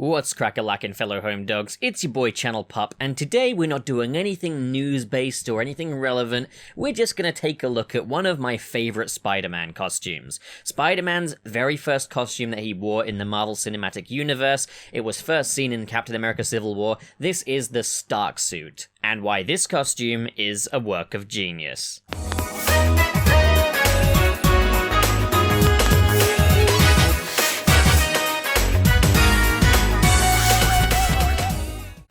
What's crack-a-lackin' fellow home dogs, it's your boy Channel Pup, and today we're not doing anything news-based or anything relevant, we're just gonna take a look at one of my favourite Spider-Man costumes. Spider-Man's very first costume that he wore in the Marvel Cinematic Universe, it was first seen in Captain America Civil War, this is the Stark suit, and why this costume is a work of genius.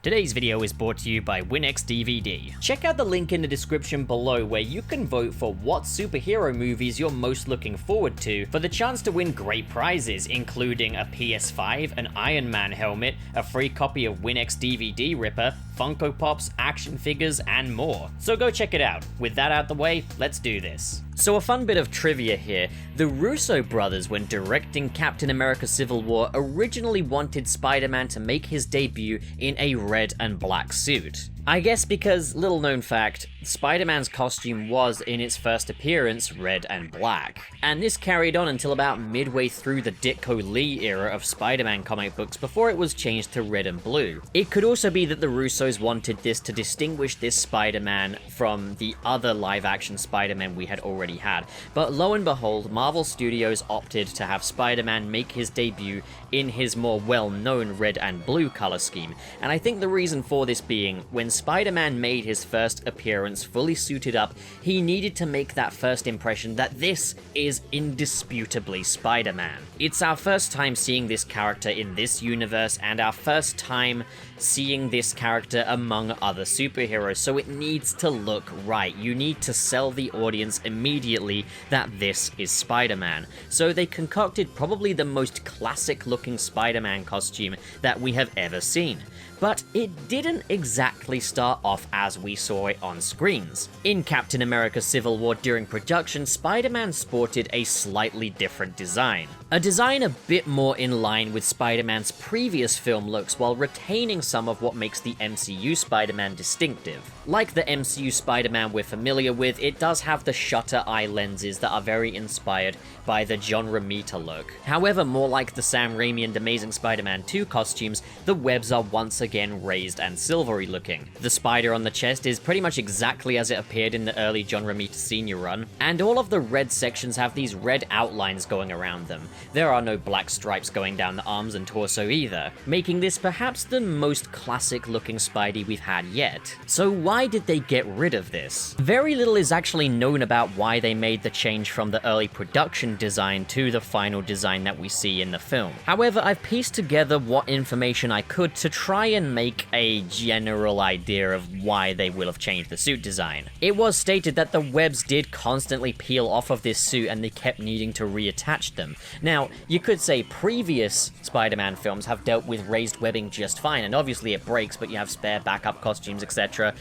Today's video is brought to you by WinX DVD. Check out the link in the description below where you can vote for what superhero movies you're most looking forward to for the chance to win great prizes, including a PS5, an Iron Man helmet, a free copy of WinX DVD Ripper, Funko Pops, action figures, and more. So go check it out. With that out the way, let's do this. So a fun bit of trivia here, the Russo brothers, when directing Captain America Civil War, originally wanted Spider-Man to make his debut in a red and black suit. I guess because, little known fact, Spider-Man's costume was, in its first appearance, red and black. And this carried on until about midway through the Ditko Lee era of Spider-Man comic books before it was changed to red and blue. It could also be that the Russos wanted this to distinguish this Spider-Man from the other live-action Spider-Man we had already had. But lo and behold, Marvel Studios opted to have Spider-Man make his debut in his more well-known red and blue color scheme. And I think the reason for this being, when Spider-Man made his first appearance fully suited up, he needed to make that first impression that this is indisputably Spider-Man. It's our first time seeing this character in this universe and our first time seeing this character among other superheroes, so it needs to look right. You need to sell the audience immediately that this is Spider-Man. So they concocted probably the most classic looking Spider-Man costume that we have ever seen. But it didn't exactly start off as we saw it on screens. In Captain America Civil War during production, Spider-Man sported a slightly different design. A design a bit more in line with Spider-Man's previous film looks while retaining some of what makes the MCU Spider-Man distinctive. Like the MCU Spider-Man we're familiar with, it does have the shutter eye lenses that are very inspired by the John Romita look. However, more like the Sam Raimi and Amazing Spider-Man 2 costumes, the webs are once again raised and silvery looking. The spider on the chest is pretty much exactly as it appeared in the early John Romita Sr. run, and all of the red sections have these red outlines going around them. There are no black stripes going down the arms and torso either, making this perhaps the most classic looking Spidey we've had yet. So why did they get rid of this? Very little is actually known about why they made the change from the early production design to the final design that we see in the film. However, I've pieced together what information I could to try and make a general idea of why they will have changed the suit design. It was stated that the webs did constantly peel off of this suit and they kept needing to reattach them. Now, you could say previous Spider-Man films have dealt with raised webbing just fine, and obviously it breaks, but you have spare backup costumes, etc.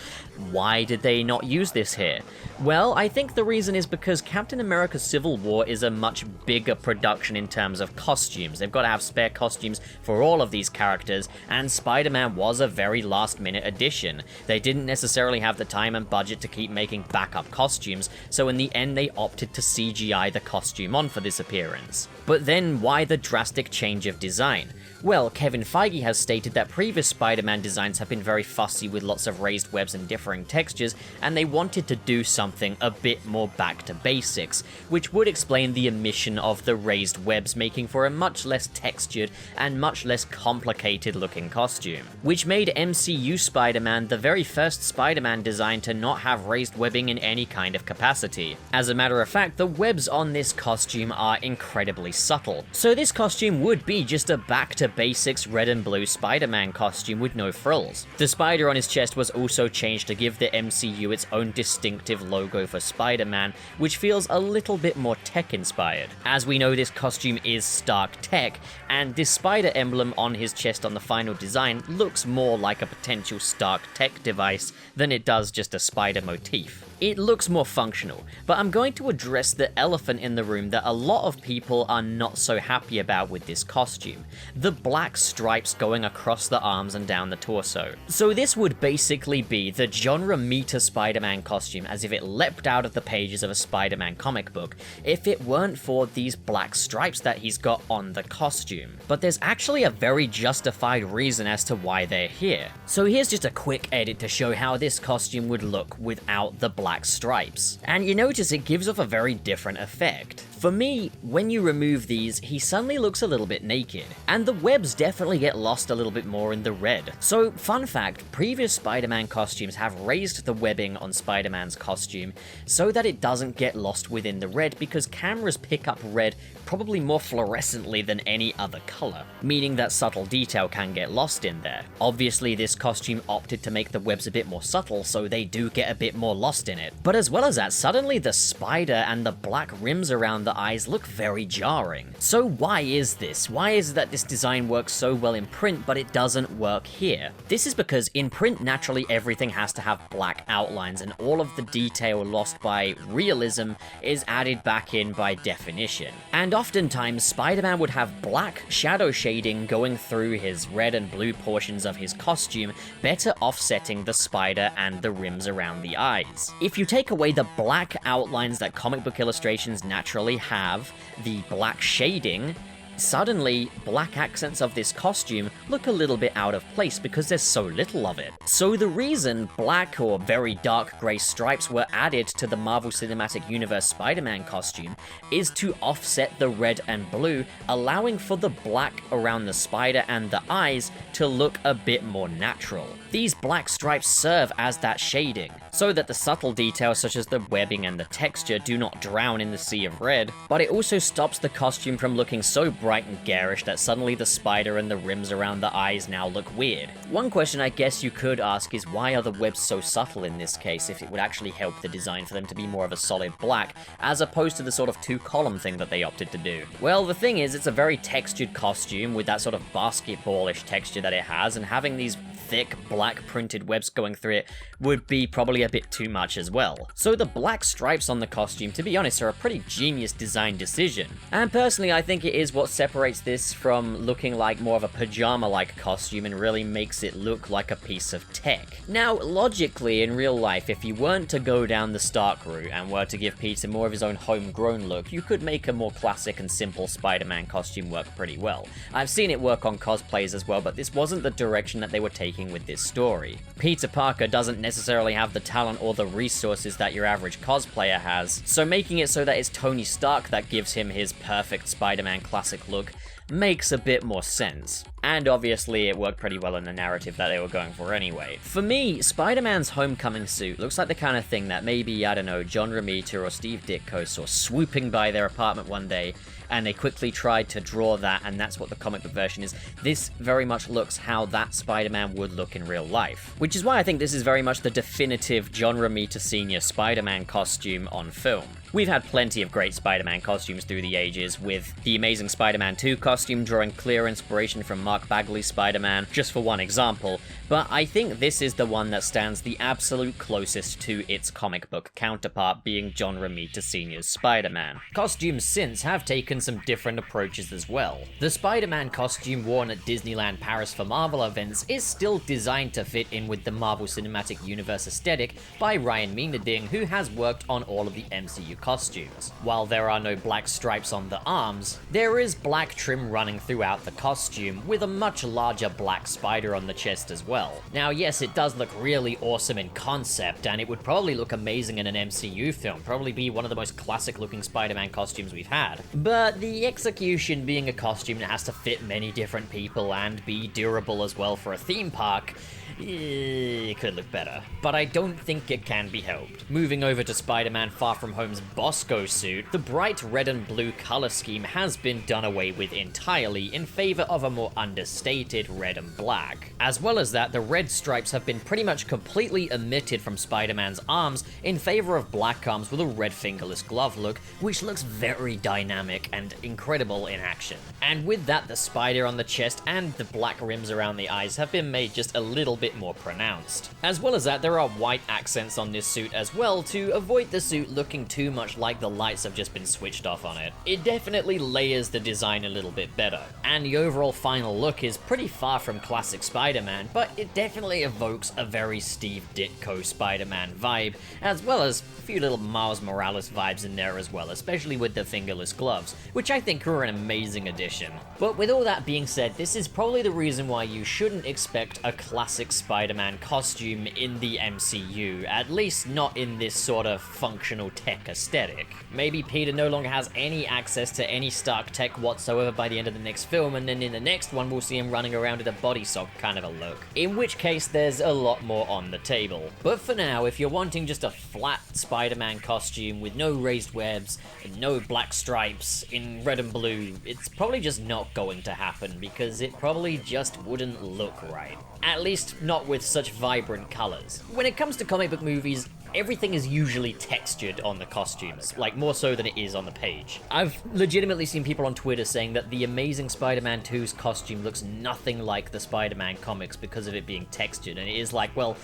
Why did they not use this here? Well, I think the reason is because Captain America Civil War is a much bigger production in terms of costumes. They've got to have spare costumes for all of these characters, and Spider-Man was a very last-minute addition. They didn't necessarily have the time and budget to keep making backup costumes, so in the end they opted to CGI the costume on for this appearance. But then why the drastic change of design? Well, Kevin Feige has stated that previous Spider-Man designs have been very fussy with lots of raised webs and differing textures, and they wanted to do something a bit more back to basics, which would explain the omission of the raised webs, making for a much less textured and much less complicated looking costume. Which made MCU Spider-Man the very first Spider-Man design to not have raised webbing in any kind of capacity. As a matter of fact, the webs on this costume are incredibly subtle. So this costume would be just a back to basics red and blue Spider-Man costume with no frills. The spider on his chest was also changed to give the MCU its own distinctive logo for Spider-Man, which feels a little bit more tech-inspired. As we know, this costume is Stark tech, and this spider emblem on his chest on the final design looks more like a potential Stark tech device than it does just a spider motif. It looks more functional, but I'm going to address the elephant in the room that a lot of people are not so happy about with this costume: the black stripes going across the arms and down the torso. So this would basically be the genre meter Spider-Man costume as if it leapt out of the pages of a Spider-Man comic book, if it weren't for these black stripes that he's got on the costume. But there's actually a very justified reason as to why they're here. So here's just a quick edit to show how this costume would look without the black stripes. And you notice it gives off a very different effect. For me, when you remove these, he suddenly looks a little bit naked, and the webs definitely get lost a little bit more in the red. So, fun fact, previous Spider-Man costumes have raised the webbing on Spider-Man's costume so that it doesn't get lost within the red, because cameras pick up red probably more fluorescently than any other color, meaning that subtle detail can get lost in there. Obviously, this costume opted to make the webs a bit more subtle, so they do get a bit more lost in it. But as well as that, suddenly the spider and the black rims around the eyes look very jarring. So why is this? Why is it that this design works so well in print, but it doesn't work here? This is because in print, naturally everything has to have black outlines, and all of the detail lost by realism is added back in by definition. And oftentimes, Spider-Man would have black shadow shading going through his red and blue portions of his costume, better offsetting the spider and the rims around the eyes. If you take away the black outlines that comic book illustrations naturally have, the black shading, suddenly black accents of this costume look a little bit out of place because there's so little of it. So the reason black or very dark grey stripes were added to the Marvel Cinematic Universe Spider-Man costume is to offset the red and blue, allowing for the black around the spider and the eyes to look a bit more natural. These black stripes serve as that shading, so that the subtle details such as the webbing and the texture do not drown in the sea of red, but it also stops the costume from looking so bright and garish that suddenly the spider and the rims around the eyes now look weird. One question I guess you could ask is, why are the webs so subtle in this case, if it would actually help the design for them to be more of a solid black, as opposed to the sort of two-column thing that they opted to do? Well, the thing is, it's a very textured costume with that sort of basketballish texture that it has, and having these thick black printed webs going through it would be probably a bit too much as well. So the black stripes on the costume, to be honest, are a pretty genius design decision. And personally, I think it is what separates this from looking like more of a pajama-like costume and really makes it look like a piece of tech. Now, logically, in real life, if you weren't to go down the Stark route and were to give Peter more of his own homegrown look, you could make a more classic and simple Spider-Man costume work pretty well. I've seen it work on cosplays as well, but this wasn't the direction that they were taking with this story. Peter Parker doesn't necessarily have the talent or the resources that your average cosplayer has, so making it so that it's Tony Stark that gives him his perfect Spider-Man classic look makes a bit more sense. And obviously it worked pretty well in the narrative that they were going for anyway. For me, Spider-Man's homecoming suit looks like the kind of thing that maybe, I don't know, John Romita or Steve Ditko saw swooping by their apartment one day, and they quickly tried to draw that, and that's what the comic book version is. This very much looks how that Spider-Man would look in real life. Which is why I think this is very much the definitive John Romita Sr. Spider-Man costume on film. We've had plenty of great Spider-Man costumes through the ages, with the Amazing Spider-Man 2 costume drawing clear inspiration from Mark Bagley's Spider-Man, just for one example, but I think this is the one that stands the absolute closest to its comic book counterpart, being John Romita Sr.'s Spider-Man. Costumes since have taken some different approaches as well. The Spider-Man costume worn at Disneyland Paris for Marvel events is still designed to fit in with the Marvel Cinematic Universe aesthetic by Ryan Meenading, who has worked on all of the MCU costumes. While there are no black stripes on the arms, there is black trim running throughout the costume, with a much larger black spider on the chest as well. Now yes, it does look really awesome in concept, and it would probably look amazing in an MCU film, probably be one of the most classic looking Spider-Man costumes we've had. But the execution being a costume that has to fit many different people and be durable as well for a theme park, it could look better, but I don't think it can be helped. Moving over to Spider-Man Far From Home's Bosco suit, the bright red and blue color scheme has been done away with entirely in favor of a more understated red and black. As well as that, the red stripes have been pretty much completely omitted from Spider-Man's arms in favor of black arms with a red fingerless glove look, which looks very dynamic and incredible in action. And with that, the spider on the chest and the black rims around the eyes have been made just a little bit bit more pronounced. As well as that, there are white accents on this suit as well to avoid the suit looking too much like the lights have just been switched off on it. It definitely layers the design a little bit better, and the overall final look is pretty far from classic Spider-Man, but it definitely evokes a very Steve Ditko Spider-Man vibe, as well as a few little Miles Morales vibes in there as well, especially with the fingerless gloves, which I think are an amazing addition. But with all that being said, this is probably the reason why you shouldn't expect a classic Spider-Man costume in the MCU, at least not in this sort of functional tech aesthetic. Maybe Peter no longer has any access to any Stark tech whatsoever by the end of the next film, and then in the next one we'll see him running around with a body sock kind of a look. In which case there's a lot more on the table. But for now, if you're wanting just a flat Spider-Man costume with no raised webs and no black stripes in red and blue, it's probably just not going to happen because it probably just wouldn't look right. At least not with such vibrant colors. When it comes to comic book movies, everything is usually textured on the costumes, like more so than it is on the page. I've legitimately seen people on Twitter saying that the Amazing Spider-Man 2's costume looks nothing like the Spider-Man comics because of it being textured, and it is like, well,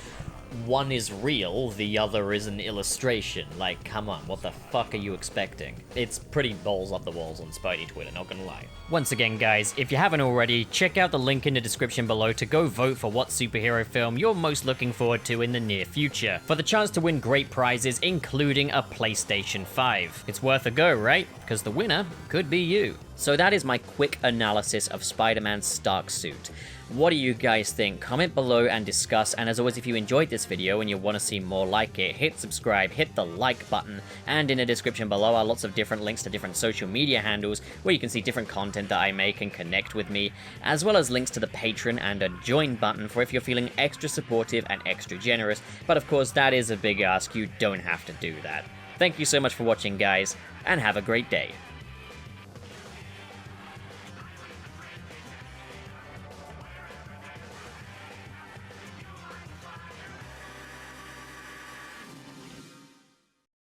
one is real, the other is an illustration. Like, come on, what the fuck are you expecting? It's pretty balls off the walls on Spidey Twitter, not gonna lie. Once again, guys, if you haven't already, check out the link in the description below to go vote for what superhero film you're most looking forward to in the near future, for the chance to win great prizes, including a PlayStation 5. It's worth a go, right? Because the winner could be you. So that is my quick analysis of Spider-Man's Stark suit. What do you guys think? Comment below and discuss, and as always, if you enjoyed this video and you want to see more like it, hit subscribe, hit the like button, and in the description below are lots of different links to different social media handles where you can see different content that I make and connect with me, as well as links to the Patreon and a join button for if you're feeling extra supportive and extra generous, but of course that is a big ask, you don't have to do that. Thank you so much for watching, guys, and have a great day.